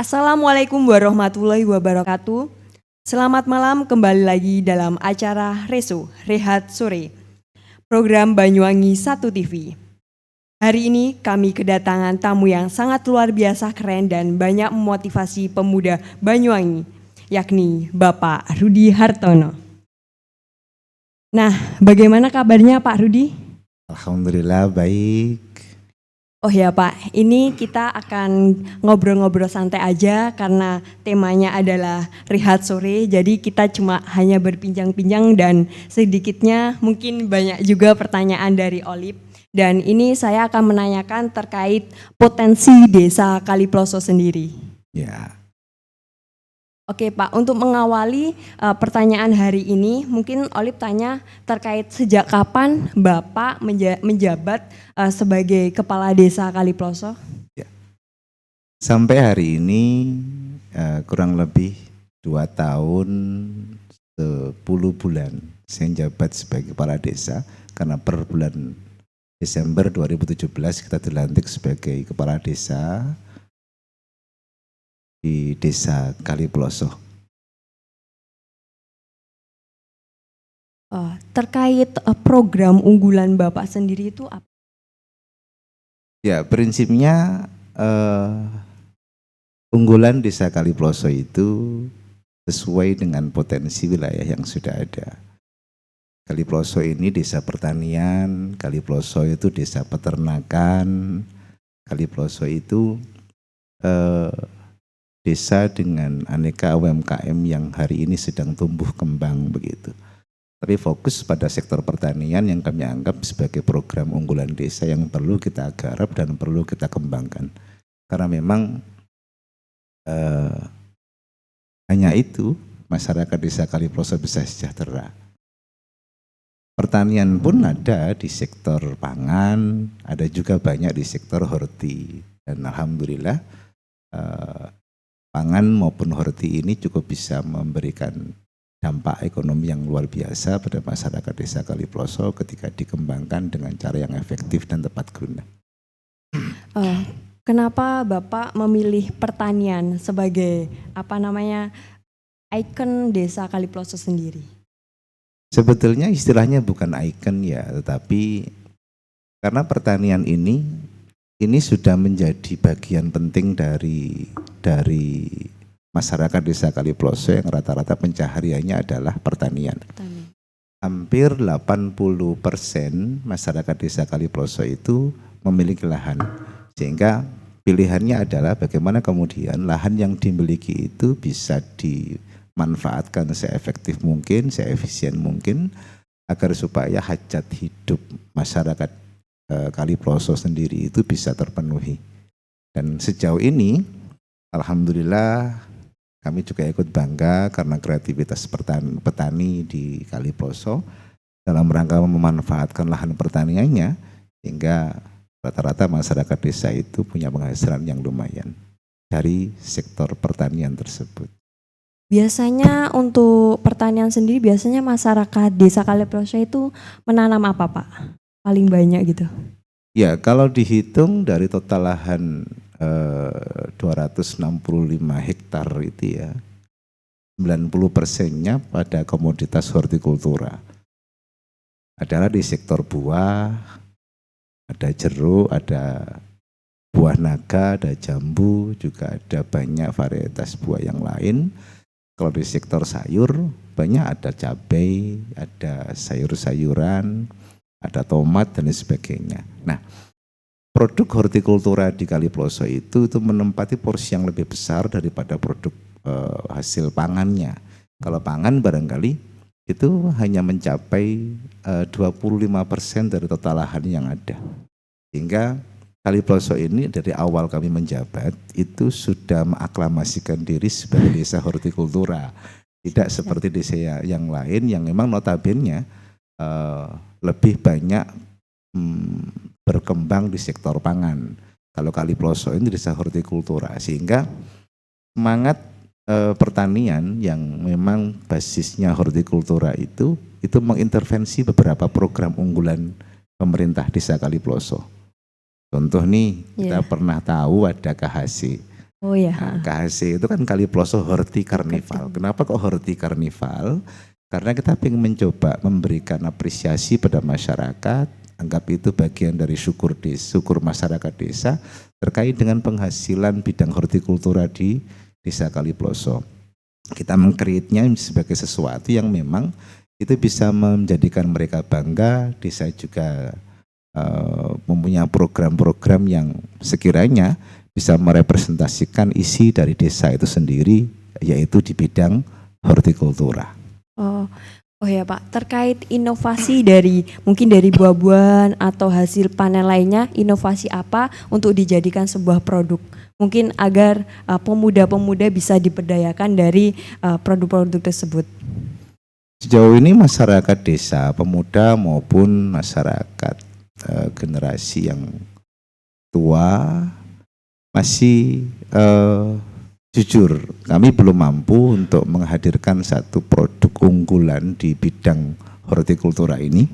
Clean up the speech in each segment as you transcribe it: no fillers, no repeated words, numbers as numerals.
Assalamualaikum warahmatullahi wabarakatuh. Selamat malam, kembali lagi dalam acara Reso, Rehat Sore, program Banyuwangi 1 TV. Hari ini kami kedatangan tamu yang sangat luar biasa keren dan banyak memotivasi pemuda Banyuwangi, yakni Bapak Rudi Hartono. Nah, bagaimana kabarnya Pak Rudi? Alhamdulillah baik. Oh ya Pak, ini kita akan ngobrol-ngobrol santai aja karena temanya adalah rehat sore. Jadi kita cuma hanya berbincang-bincang dan sedikitnya mungkin banyak juga pertanyaan dari Olip. Dan ini saya akan menanyakan terkait potensi desa Kaliploso sendiri. Ya, Oke Pak, untuk mengawali pertanyaan hari ini, mungkin Olip tanya terkait sejak kapan Bapak menjabat sebagai Kepala Desa Kaliploso? sampai hari ini kurang lebih 2 tahun 10 bulan saya jabat sebagai kepala desa, karena per bulan Desember 2017 kita dilantik sebagai kepala desa di Desa Kaliploso. Terkait program unggulan Bapak sendiri itu apa? Ya, prinsipnya unggulan Desa Kaliploso itu sesuai dengan potensi wilayah yang sudah ada. Kaliploso ini desa pertanian, Kaliploso itu desa peternakan, Kaliploso itu desa dengan aneka UMKM yang hari ini sedang tumbuh kembang begitu. Tapi fokus pada sektor pertanian yang kami anggap sebagai program unggulan desa yang perlu kita garap dan perlu kita kembangkan. Karena memang hanya itu masyarakat desa Kaliploso bisa sejahtera. Pertanian pun ada di sektor pangan, ada juga banyak di sektor horti. Dan alhamdulillah pangan maupun horti ini cukup bisa memberikan dampak ekonomi yang luar biasa pada masyarakat desa Kaliploso ketika dikembangkan dengan cara yang efektif dan tepat guna. Kenapa Bapak memilih pertanian sebagai ikon desa Kaliploso sendiri? Sebetulnya istilahnya bukan ikon ya, tetapi karena pertanian ini sudah menjadi bagian penting dari masyarakat desa Kaliploso yang rata-rata pencahariannya adalah pertanian. Hampir 80% masyarakat desa Kaliploso itu memiliki lahan, sehingga pilihannya adalah bagaimana kemudian lahan yang dimiliki itu bisa dimanfaatkan seefektif mungkin, seefisien mungkin, agar supaya hajat hidup masyarakat Kaliploso sendiri itu bisa terpenuhi. Dan sejauh ini alhamdulillah kami juga ikut bangga karena kreativitas petani di Kaliploso dalam rangka memanfaatkan lahan pertaniannya, sehingga rata-rata masyarakat desa itu punya penghasilan yang lumayan dari sektor pertanian tersebut. Biasanya untuk pertanian sendiri, biasanya masyarakat desa Kaliploso itu menanam apa Pak? Paling banyak gitu. Ya, kalau dihitung dari total lahan 265 hektar itu ya, 90%-nya pada komoditas hortikultura. Adalah di sektor buah, ada jeruk, ada buah naga, ada jambu, juga ada banyak varietas buah yang lain. Kalau di sektor sayur, banyak ada cabai, ada sayur-sayuran, ada tomat dan sebagainya. Nah, produk hortikultura di Kaliploso itu menempati porsi yang lebih besar daripada produk hasil pangannya. Kalau pangan barangkali itu hanya mencapai 25% dari total lahan yang ada. Sehingga Kaliploso ini dari awal kami menjabat itu sudah mengaklamasikan diri sebagai desa hortikultura. Tidak seperti desa yang lain yang memang notabene lebih banyak berkembang di sektor pangan. Kalau Kaliploso ini desa hortikultura, sehingga semangat pertanian yang memang basisnya hortikultura itu mengintervensi beberapa program unggulan pemerintah desa Kaliploso. Contoh nih, kita pernah tahu ada KHC, Oh ya. Nah, KHC itu kan Kali Ploso Hortikarnival. Kenapa kok Hortikarnival? Karena kita ingin mencoba memberikan apresiasi pada masyarakat, anggap itu bagian dari syukur masyarakat desa terkait dengan penghasilan bidang hortikultura di Desa Kali Ploso. Kita mengkreatnya sebagai sesuatu yang memang itu bisa menjadikan mereka bangga. Desa juga mempunyai program-program yang sekiranya bisa merepresentasikan isi dari desa itu sendiri, yaitu di bidang hortikultura. Oh ya Pak, terkait inovasi dari mungkin dari buah-buahan atau hasil panen lainnya, inovasi apa untuk dijadikan sebuah produk? Mungkin agar pemuda-pemuda bisa diberdayakan dari produk-produk tersebut. Sejauh ini masyarakat desa, pemuda maupun masyarakat generasi yang tua masih jujur, kami belum mampu untuk menghadirkan satu produk unggulan di bidang hortikultura ini.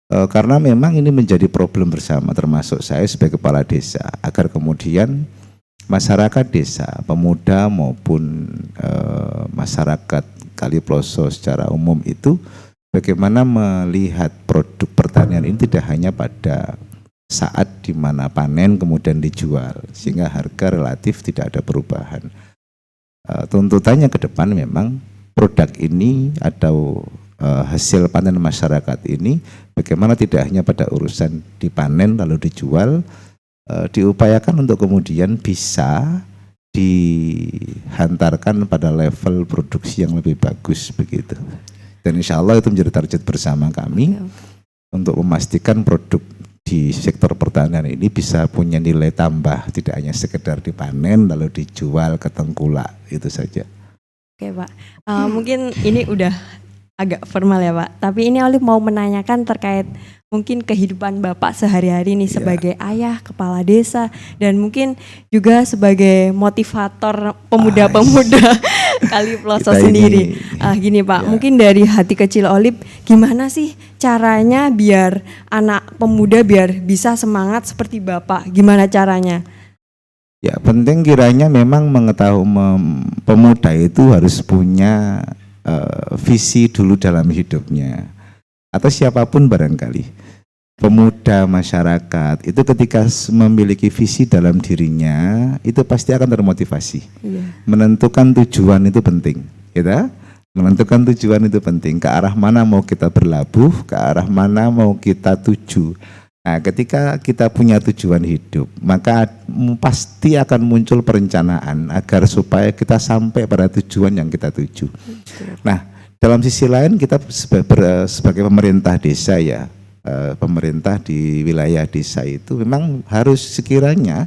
Karena memang ini menjadi problem bersama, termasuk saya sebagai kepala desa, agar kemudian masyarakat desa, pemuda maupun masyarakat Kali Ploso secara umum itu bagaimana melihat produk pertanian ini tidak hanya pada saat di mana panen kemudian dijual, sehingga harga relatif tidak ada perubahan. Tuntutannya ke depan memang produk ini atau hasil panen masyarakat ini bagaimana tidak hanya pada urusan dipanen lalu dijual, diupayakan untuk kemudian bisa dihantarkan pada level produksi yang lebih bagus begitu. Dan insya Allah itu menjadi target bersama kami untuk memastikan produk di sektor pertanian ini bisa punya nilai tambah, tidak hanya sekedar dipanen lalu dijual ke tengkulak, itu saja. Oke Pak, mungkin ini udah agak formal ya Pak, tapi ini Olive mau menanyakan terkait mungkin kehidupan Bapak sehari-hari nih sebagai ayah, kepala desa, dan mungkin juga sebagai motivator pemuda-pemuda Kali Ploso sendiri. Gini Pak, mungkin dari hati kecil Olive, gimana sih caranya biar anak pemuda biar bisa semangat seperti Bapak? Gimana caranya? Ya penting kiranya memang mengetahui pemuda itu harus punya visi dulu dalam hidupnya. Atau siapapun barangkali, pemuda masyarakat itu ketika memiliki visi dalam dirinya itu pasti akan termotivasi. Menentukan tujuan itu penting, gitu? Menentukan tujuan itu penting, ke arah mana mau kita berlabuh, ke arah mana mau kita tuju. Nah, ketika kita punya tujuan hidup, maka pasti akan muncul perencanaan agar supaya kita sampai pada tujuan yang kita tuju. Nah, dalam sisi lain kita sebagai pemerintah desa ya, pemerintah di wilayah desa itu memang harus sekiranya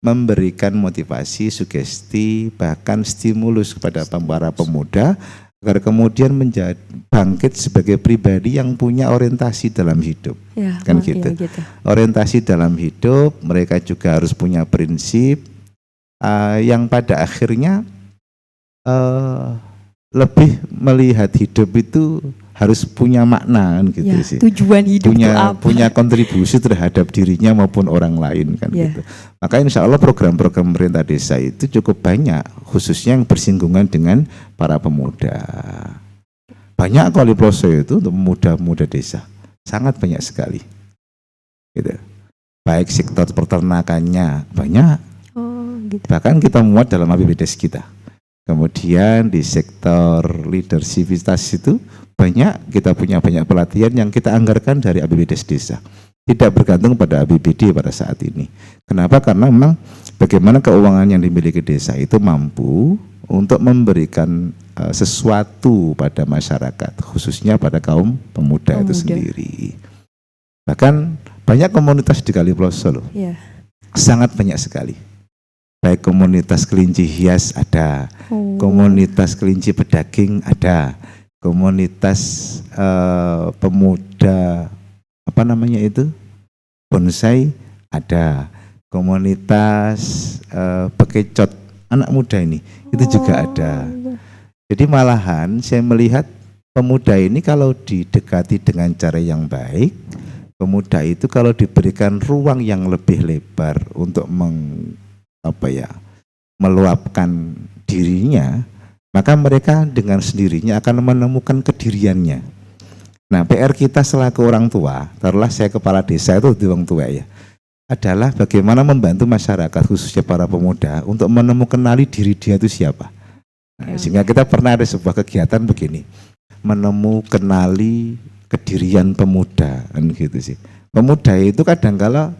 memberikan motivasi, sugesti, bahkan stimulus kepada para pemuda agar kemudian menjadi bangkit sebagai pribadi yang punya orientasi dalam hidup. Kan gitu. Gitu. Orientasi dalam hidup, mereka juga harus punya prinsip yang pada akhirnya lebih melihat hidup itu harus punya makna kan gitu ya, sih. Tujuan hidup punya kontribusi terhadap dirinya maupun orang lain kan gitu. Maka insya Allah program-program pemerintah desa itu cukup banyak, khususnya yang bersinggungan dengan para pemuda. Banyak Kali Ploso itu untuk pemuda-pemuda desa, sangat banyak sekali. Gitu. Baik sektor peternakannya banyak, gitu. Bahkan kita muat dalam APBDes kita. Kemudian di sektor leadershipitas itu banyak, kita punya banyak pelatihan yang kita anggarkan dari APBDes desa. Tidak bergantung pada APBD pada saat ini. Kenapa? Karena memang bagaimana keuangan yang dimiliki desa itu mampu untuk memberikan sesuatu pada masyarakat, khususnya pada kaum pemuda itu sendiri. Bahkan banyak komunitas di Kali Ploso loh. Sangat banyak sekali. Baik komunitas kelinci hias ada, komunitas kelinci pedaging ada, komunitas pemuda apa namanya itu bonsai ada, komunitas bekecot anak muda ini itu juga ada. Jadi malahan saya melihat pemuda ini kalau didekati dengan cara yang baik, pemuda itu kalau diberikan ruang yang lebih lebar untuk meluapkan dirinya, maka mereka dengan sendirinya akan menemukan kediriannya. Nah, PR kita selaku orang tua, taruhlah saya kepala desa itu di orang tua ya, adalah bagaimana membantu masyarakat khususnya para pemuda untuk menemukan diri dia itu siapa. Nah, sehingga kita pernah ada sebuah kegiatan begini, menemukan kedirian pemuda, kan gitu sih. Pemuda itu kadang-kala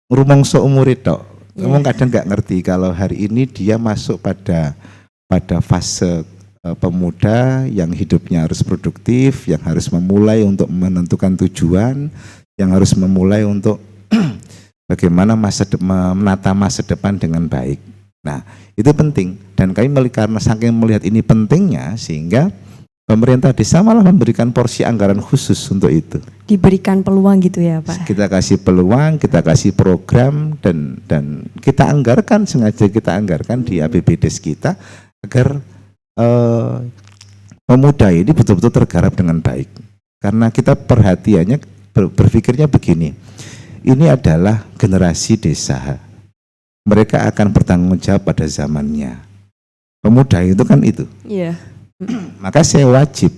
rumangsa umur itu, kadang nggak ngerti kalau hari ini dia masuk pada fase pemuda yang hidupnya harus produktif, yang harus memulai untuk menentukan tujuan, yang harus memulai untuk bagaimana menata masa depan dengan baik. Nah, itu penting, dan kami karena saking melihat ini pentingnya sehingga pemerintah desa malah memberikan porsi anggaran khusus untuk itu. Diberikan peluang gitu ya Pak? Kita kasih peluang, kita kasih program, dan kita anggarkan, sengaja kita anggarkan di APBDes kita agar pemuda ini betul-betul tergarap dengan baik. Karena kita perhatiannya berpikirnya begini, ini adalah generasi desa, mereka akan bertanggung jawab pada zamannya. Pemuda itu kan itu. Iya. Maka saya wajib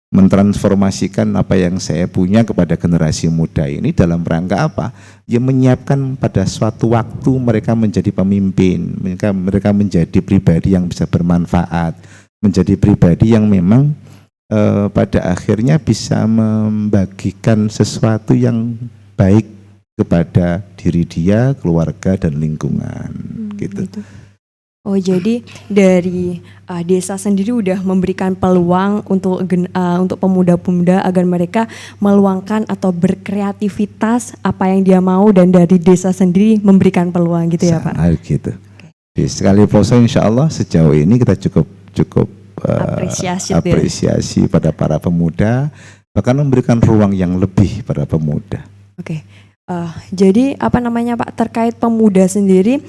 mentransformasikan apa yang saya punya kepada generasi muda ini dalam rangka apa? Ya menyiapkan pada suatu waktu mereka menjadi pemimpin, mereka menjadi pribadi yang bisa bermanfaat, menjadi pribadi yang memang pada akhirnya bisa membagikan sesuatu yang baik kepada diri dia, keluarga dan lingkungan gitu. Oh, jadi dari desa sendiri udah memberikan peluang untuk pemuda-pemuda agar mereka meluangkan atau berkreativitas apa yang dia mau, dan dari desa sendiri memberikan peluang gitu ya Pak? Gitu. Di Sekali Ploso insya Allah sejauh ini kita cukup apresiasi pada para pemuda, bahkan memberikan ruang yang lebih pada pemuda. Oke. Jadi apa namanya Pak, terkait pemuda sendiri,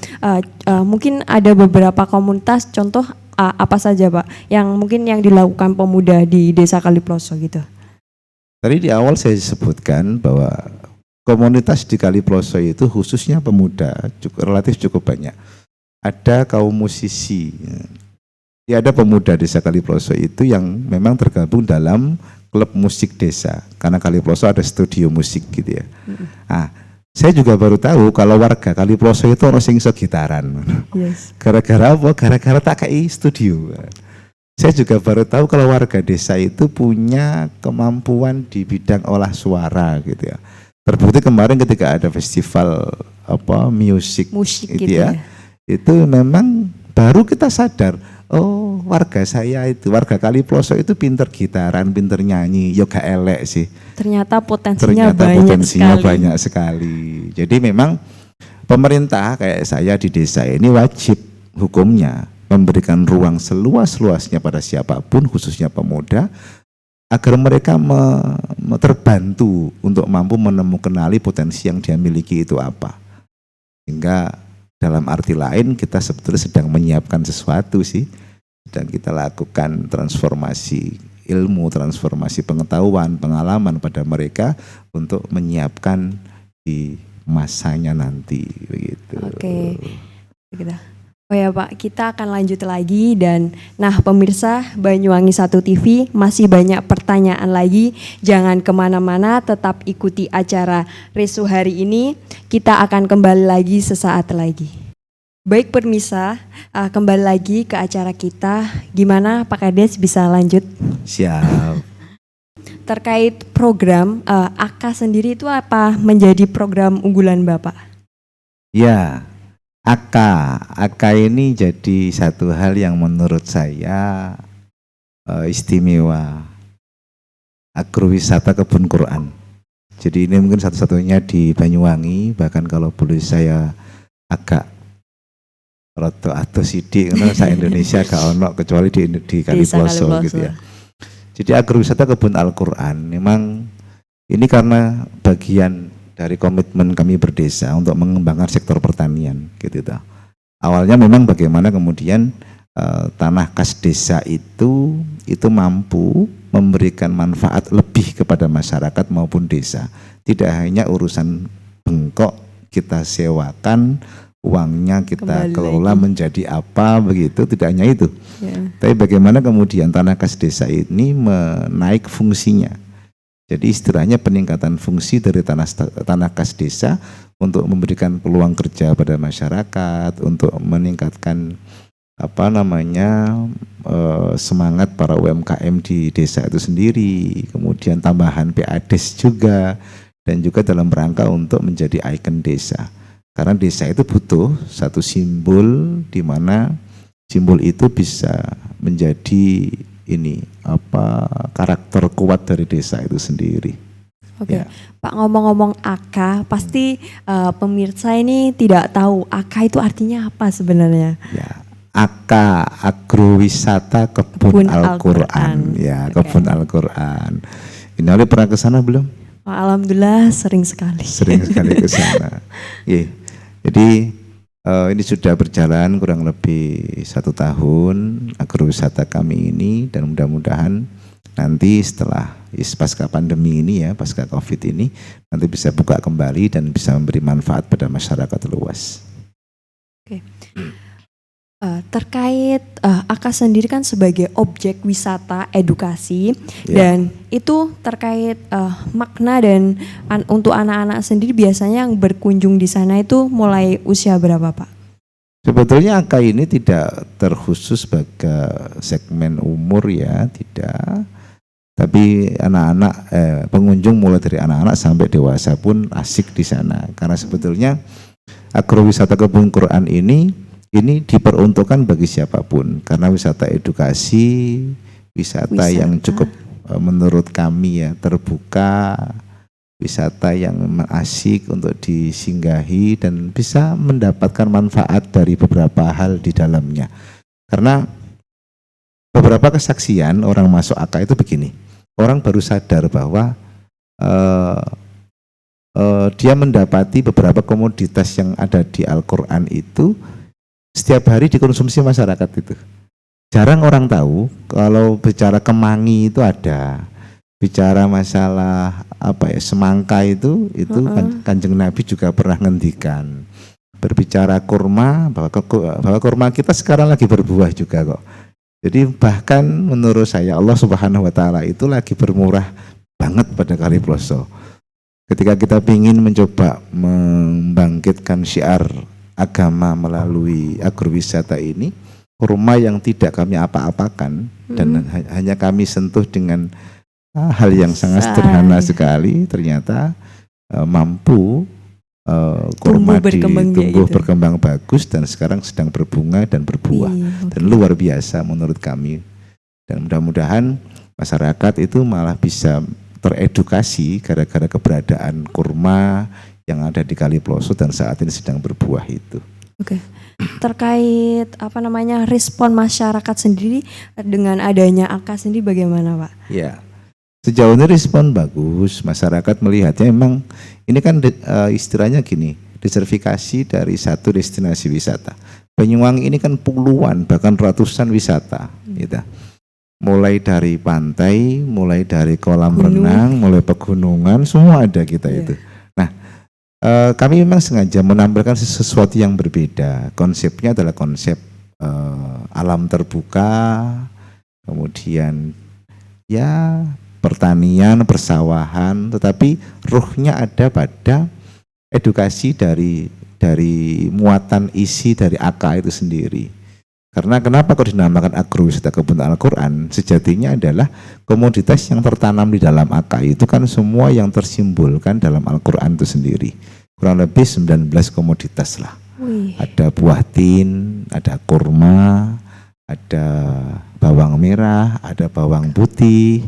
mungkin ada beberapa komunitas, contoh apa saja Pak yang mungkin yang dilakukan pemuda di Desa Kaliploso gitu? Tadi di awal saya sebutkan bahwa komunitas di Kaliploso itu khususnya pemuda relatif cukup banyak. Ada kaum musisi, ya ada pemuda Desa Kaliploso itu yang memang tergabung dalam klub musik desa, karena Kaliploso ada studio musik gitu ya. Nah, saya juga baru tahu kalau warga Kaliploso itu orang sing iso gitaran. Yes. Gara-gara apa? Gara-gara tak kei studio. Saya juga baru tahu kalau warga desa itu punya kemampuan di bidang olah suara gitu ya. Terbukti kemarin ketika ada festival musik gitu ya. Itu memang baru kita sadar, oh warga Kaliploso itu pinter gitaran, pinter nyanyi, ya gak elek sih. Ternyata potensinya banyak sekali. Jadi memang pemerintah kayak saya di desa ini wajib hukumnya memberikan ruang seluas-luasnya pada siapapun, khususnya pemuda, agar mereka terbantu untuk mampu menemukan potensi yang dia miliki itu apa. Sehingga dalam arti lain kita sebetulnya sedang menyiapkan sesuatu sih, sedang kita lakukan transformasi ilmu, transformasi pengetahuan, pengalaman pada mereka untuk menyiapkan di masanya nanti begitu. Oke. Oh ya Pak, kita akan lanjut lagi, dan pemirsa Banyuwangi 1 TV masih banyak pertanyaan lagi. Jangan kemana-mana, tetap ikuti acara Resu hari ini. Kita akan kembali lagi sesaat lagi. Baik pemirsa, kembali lagi ke acara kita. Gimana Pak Kades, bisa lanjut? Siap. Terkait program, AK sendiri itu apa menjadi program unggulan Bapak? Ya, AK ini jadi satu hal yang menurut saya istimewa. Agrowisata Kebun Quran. Jadi ini mungkin satu-satunya di Banyuwangi, bahkan kalau boleh saya agak roto atau sidik, karena saya Indonesia gak ono kecuali di Kaliploso gitu ya. Jadi agrowisata Kebun Al-Quran, memang ini karena bagian dari komitmen kami berdesa untuk mengembangkan sektor pertanian gitu. Awalnya memang bagaimana kemudian tanah kas desa itu mampu memberikan manfaat lebih kepada masyarakat maupun desa. Tidak hanya urusan bengkok kita sewakan uangnya kita Kembali kelola lagi. menjadi apa begitu, tidak hanya itu. Ya. Tapi bagaimana kemudian tanah kas desa ini menaik fungsinya. Jadi istilahnya peningkatan fungsi dari tanah kas desa untuk memberikan peluang kerja pada masyarakat, untuk meningkatkan semangat para UMKM di desa itu sendiri, kemudian tambahan PADES juga, dan juga dalam rangka untuk menjadi ikon desa. Karena desa itu butuh satu simbol di mana simbol itu bisa menjadi karakter kuat dari desa itu sendiri. Oke, Ya. Pak, ngomong-ngomong AK, pasti pemirsa ini tidak tahu AK itu artinya apa sebenarnya. Ya, AK Agrowisata Kebun Kebun Al-Quran. Al-Quran. Ya, Oke. Kebun Al-Quran. Ini oleh pernah ke sana belum? Alhamdulillah sering sekali. Sering sekali ke sana. Iya. Jadi ini sudah berjalan kurang lebih 1 tahun agrowisata kami ini, dan mudah-mudahan nanti setelah pasca pandemi ini ya, pasca COVID ini, nanti bisa buka kembali dan bisa memberi manfaat pada masyarakat luas. Oke. Terkait AK sendiri kan sebagai objek wisata edukasi, Ya. dan itu terkait makna dan untuk anak-anak sendiri biasanya yang berkunjung di sana itu mulai usia berapa, Pak? Sebetulnya AK ini tidak terkhusus sebagai segmen umur ya, tidak. Tapi anak-anak pengunjung mulai dari anak-anak sampai dewasa pun asik di sana, karena sebetulnya agrowisata Kebun Quran ini diperuntukkan bagi siapapun, karena wisata edukasi, wisata yang cukup menurut kami ya terbuka, wisata yang memang asik untuk disinggahi dan bisa mendapatkan manfaat dari beberapa hal di dalamnya. Karena beberapa kesaksian orang masuk AK itu begini, orang baru sadar bahwa dia mendapati beberapa komoditas yang ada di Al-Quran itu setiap hari dikonsumsi masyarakat itu. Jarang orang tahu kalau bicara kemangi itu ada, bicara masalah semangka itu Kanjeng Nabi juga pernah ngendikan. Berbicara kurma, bahwa kurma kita sekarang lagi berbuah juga kok. Jadi bahkan menurut saya Allah Subhanahu wa taala itu lagi bermurah banget pada Kaliploso. Ketika kita ingin mencoba membangkitkan syiar agama melalui agrowisata ini, kurma yang tidak kami apa-apakan dan hanya kami sentuh dengan hal yang sangat sederhana sekali, ternyata mampu kurma tumbuh berkembang bagus dan sekarang sedang berbunga dan berbuah. Dan luar biasa menurut kami. Dan mudah-mudahan masyarakat itu malah bisa teredukasi gara-gara keberadaan kurma yang ada di Kaliploso dan saat ini sedang berbuah itu. Oke. Terkait respon masyarakat sendiri dengan adanya AK sendiri bagaimana, Pak? Ya. Sejauh ini respon bagus, masyarakat melihatnya memang ini kan istilahnya gini, disertifikasi dari satu destinasi wisata. Banyuwangi ini kan puluhan bahkan ratusan wisata, gitu. Mulai dari pantai, mulai dari kolam renang, mulai pegunungan, semua ada kita itu. Nah, kami memang sengaja menampilkan sesuatu yang berbeda. Konsepnya adalah konsep alam terbuka, kemudian ya pertanian, persawahan, tetapi ruhnya ada pada edukasi dari muatan isi dari AK itu sendiri. Karena kenapa kok dinamakan agrowisata Kebun Al-Quran? Sejatinya adalah komoditas yang tertanam di dalam AK itu kan semua yang tersimbolkan dalam Al-Quran itu sendiri. Kurang lebih 19 komoditas lah. Ada buah tin, ada kurma, ada bawang merah, ada bawang putih,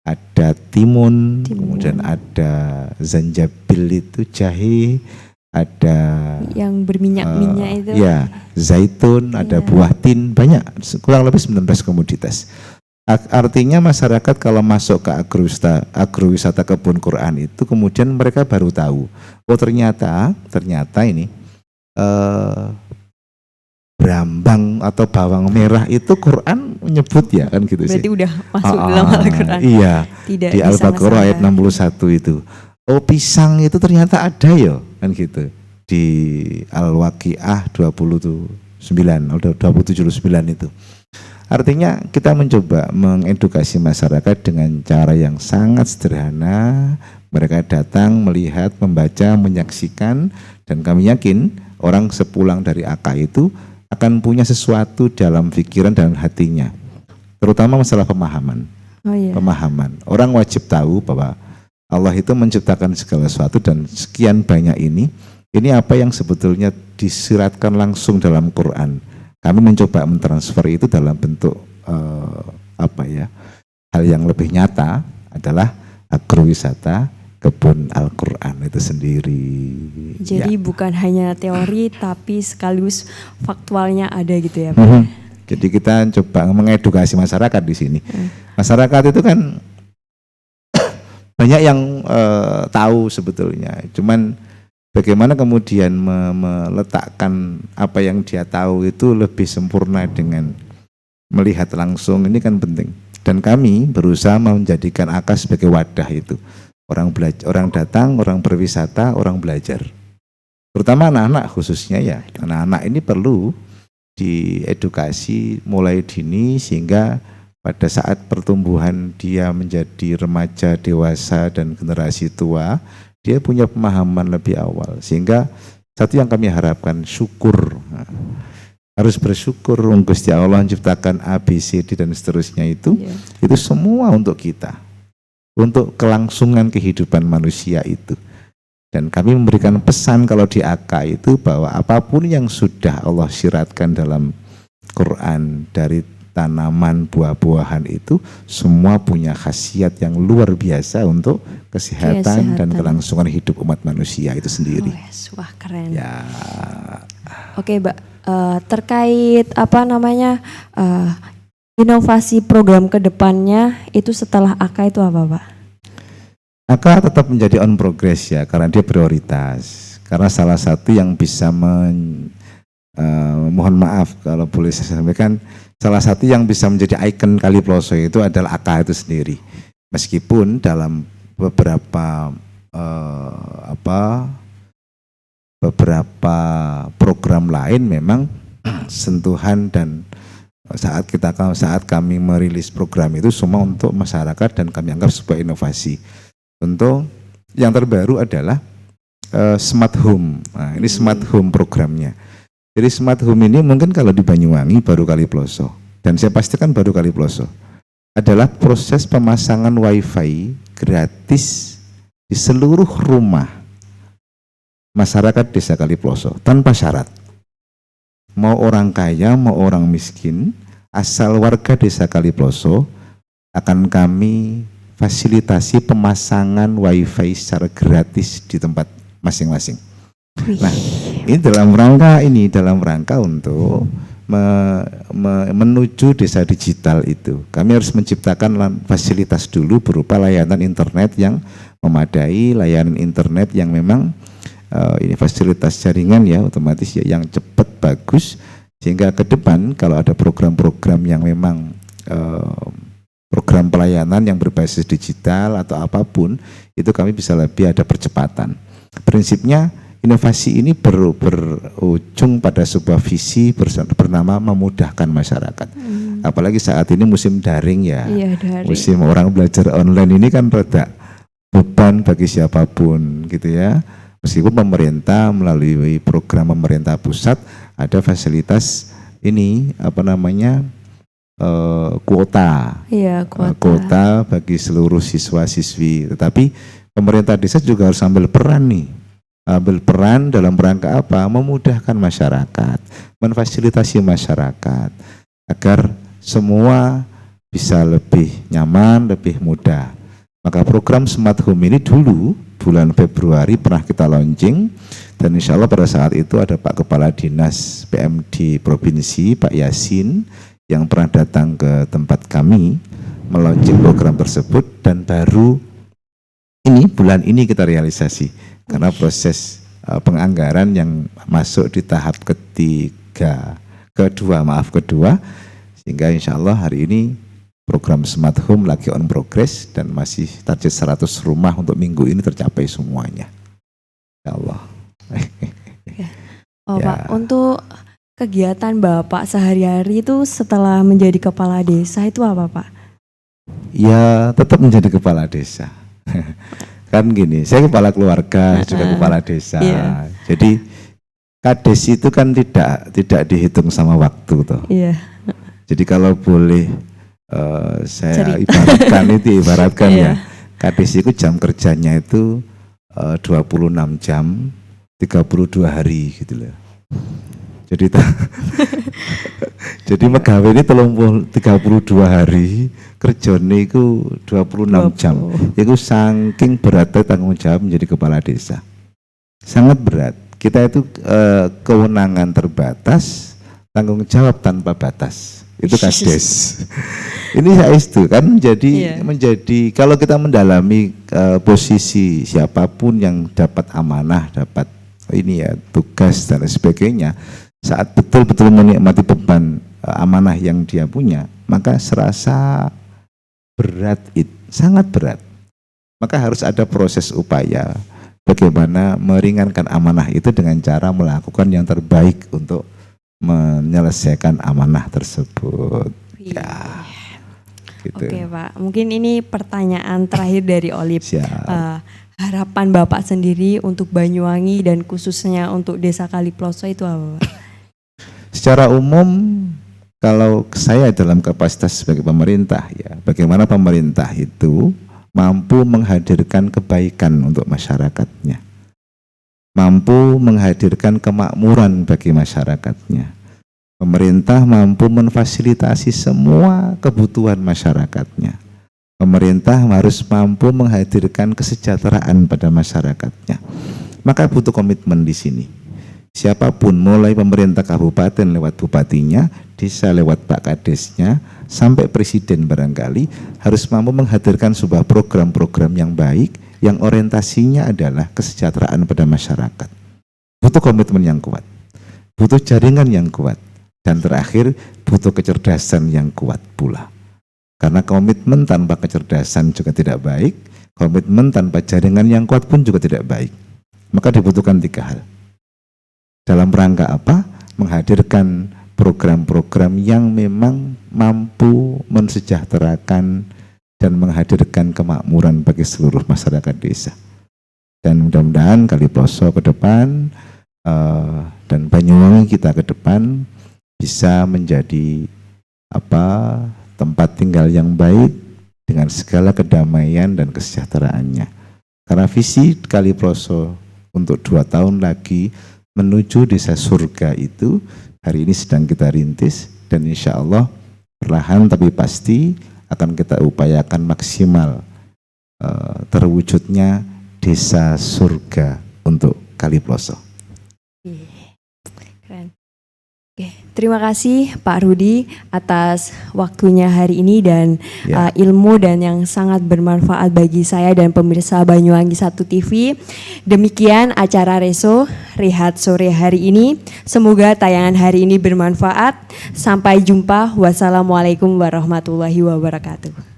ada timun, kemudian ada zanjabil itu jahe, ada yang berminyak-minyak itu. Ya, zaitun, ada buah tin, banyak, kurang lebih 19 komoditas. Artinya masyarakat kalau masuk ke agrowisata Kebun Quran itu kemudian mereka baru tahu, oh ternyata ini brambang atau bawang merah itu Quran menyebut ya kan gitu sih. Berarti udah masuk dalam Al-Quran. Iya. Tidak di Al-Baqarah ayat 61 itu. Oh pisang itu ternyata ada ya kan gitu. di Al-Waqiah 27:9 itu. Artinya kita mencoba mengedukasi masyarakat dengan cara yang sangat sederhana. Mereka datang, melihat, membaca, menyaksikan, dan kami yakin orang sepulang dari AK itu akan punya sesuatu dalam pikiran dan hatinya. Terutama masalah pemahaman. Pemahaman. Orang wajib tahu bahwa Allah itu menciptakan segala sesuatu dan sekian banyak ini apa yang sebetulnya disiratkan langsung dalam Quran. Kami mencoba mentransfer itu dalam bentuk hal yang lebih nyata adalah agrowisata kebun Al-Quran itu sendiri. Jadi bukan hanya teori tapi sekaligus faktualnya ada gitu ya Pak. Jadi kita coba mengedukasi masyarakat di sini. Masyarakat itu kan banyak yang tahu sebetulnya. Cuman bagaimana kemudian meletakkan apa yang dia tahu itu lebih sempurna dengan melihat langsung, ini kan penting. Dan kami berusaha menjadikan AK sebagai wadah itu. Orang datang, orang berwisata, orang belajar. Terutama anak-anak khususnya ya. Anak-anak ini perlu diedukasi mulai dini sehingga pada saat pertumbuhan dia menjadi remaja, dewasa, dan generasi tua, dia punya pemahaman lebih awal. Sehingga satu yang kami harapkan, syukur. Harus bersyukur, Gusti Allah menciptakan A, B, C, D, dan seterusnya itu semua untuk kita. Untuk kelangsungan kehidupan manusia itu. Dan kami memberikan pesan kalau di AK itu bahwa apapun yang sudah Allah syiratkan dalam Quran dari tanaman, buah-buahan itu semua punya khasiat yang luar biasa untuk kesehatan dan kelangsungan hidup umat manusia itu sendiri. Wah keren. Ya. Oke Mbak, terkait inovasi program kedepannya itu setelah AK itu apa Pak? AK tetap menjadi on progress ya, karena dia prioritas. Karena salah satu yang bisa mohon maaf kalau boleh saya sampaikan, salah satu yang bisa menjadi ikon Kali Ploso itu adalah AK itu sendiri. Meskipun dalam beberapa program lain memang sentuhan dan saat kami merilis program itu semua untuk masyarakat dan kami anggap sebuah inovasi. Contoh yang terbaru adalah Smart Home. Nah, ini Smart Home programnya. Jadi Smart Home ini mungkin kalau di Banyuwangi baru Kali Ploso, dan saya pastikan baru Kali Ploso, adalah proses pemasangan WiFi gratis di seluruh rumah masyarakat Desa Kali Ploso tanpa syarat. Mau orang kaya, mau orang miskin, asal warga Desa Kali Ploso akan kami fasilitasi pemasangan WiFi secara gratis di tempat masing-masing. Nah, ini dalam rangka untuk menuju desa digital itu. Kami harus menciptakan fasilitas dulu berupa layanan internet yang memadai, layanan internet yang memang ini fasilitas jaringan ya otomatis ya, yang cepat bagus, sehingga ke depan kalau ada program-program yang memang program pelayanan yang berbasis digital atau apapun itu kami bisa lebih ada percepatan. Prinsipnya inovasi ini berujung pada sebuah visi bernama memudahkan masyarakat. Apalagi saat ini musim daring ya, daring. Musim orang belajar online ini kan rada beban bagi siapapun gitu ya. Meskipun pemerintah melalui program pemerintah pusat ada fasilitas ini kuota bagi seluruh siswa-siswi. Tetapi pemerintah desa juga harus ambil peran dalam rangka apa? Memudahkan masyarakat, memfasilitasi masyarakat agar semua bisa lebih nyaman, lebih mudah. Maka program Smart Home ini dulu bulan Februari pernah kita launching, dan insya Allah pada saat itu ada Pak Kepala Dinas PMD Provinsi, Pak Yasin, yang pernah datang ke tempat kami melaunching program tersebut, dan baru bulan ini kita realisasi karena proses penganggaran yang masuk di tahap kedua, sehingga insya Allah hari ini program Smart Home lagi on progress dan masih target 100 rumah untuk minggu ini tercapai semuanya. Ya Allah. Oh Ya. Pak, untuk kegiatan Bapak sehari-hari itu setelah menjadi kepala desa itu apa Pak? Ya tetap menjadi kepala desa. Kan gini, saya kepala keluarga, juga kepala desa. Iya. Jadi kades itu kan tidak dihitung sama waktu toh. Iya. Jadi kalau boleh saya Cerita. ibaratkan Iya. ya, kades itu jam kerjanya itu 26 jam 32 hari gitu loh. Jadi jadi megawe ini 32 hari, kerjane itu 26 jam. Itu saking beratnya tanggung jawab menjadi kepala desa. Sangat berat. Kita itu kewenangan terbatas, tanggung jawab tanpa batas. Itu kades. Ini saya itu kan menjadi kalau kita mendalami posisi siapapun yang dapat amanah, dapat ini ya tugas dan sebagainya, saat betul-betul menikmati beban amanah yang dia punya, maka serasa berat, sangat berat. Maka harus ada proses upaya bagaimana meringankan amanah itu dengan cara melakukan yang terbaik untuk menyelesaikan amanah tersebut. Ya, gitu. Oke Pak, mungkin ini pertanyaan terakhir dari Olip. Siap. Harapan Bapak sendiri untuk Banyuwangi dan khususnya untuk Desa Kaliploso itu apa Pak? Secara umum, kalau saya dalam kapasitas sebagai pemerintah ya, bagaimana pemerintah itu mampu menghadirkan kebaikan untuk masyarakatnya, mampu menghadirkan kemakmuran bagi masyarakatnya. Pemerintah mampu memfasilitasi semua kebutuhan masyarakatnya. Pemerintah harus mampu menghadirkan kesejahteraan pada masyarakatnya. Maka butuh komitmen di sini. Siapapun, mulai pemerintah kabupaten lewat bupatinya, desa lewat Pak Kadesnya, sampai presiden barangkali harus mampu menghadirkan sebuah program-program yang baik, yang orientasinya adalah kesejahteraan pada masyarakat. Butuh komitmen yang kuat, butuh jaringan yang kuat, dan terakhir butuh kecerdasan yang kuat pula. Karena komitmen tanpa kecerdasan juga tidak baik, komitmen tanpa jaringan yang kuat pun juga tidak baik. Maka dibutuhkan 3 hal. Dalam rangka apa? Menghadirkan program-program yang memang mampu mensejahterakan dan menghadirkan kemakmuran bagi seluruh masyarakat desa. Dan mudah-mudahan Kaliploso ke depan dan Banyuwangi kita ke depan bisa menjadi tempat tinggal yang baik dengan segala kedamaian dan kesejahteraannya. Karena visi Kaliploso untuk 2 tahun lagi menuju desa surga itu hari ini sedang kita rintis, dan insya Allah perlahan tapi pasti akan kita upayakan maksimal terwujudnya desa surga untuk Kaliploso. Keren. Oke, terima kasih Pak Rudi atas waktunya hari ini dan ilmu dan yang sangat bermanfaat bagi saya dan pemirsa Banyuwangi 1 TV. Demikian acara Rehat Sore hari ini. Semoga tayangan hari ini bermanfaat. Sampai jumpa. Wassalamualaikum warahmatullahi wabarakatuh.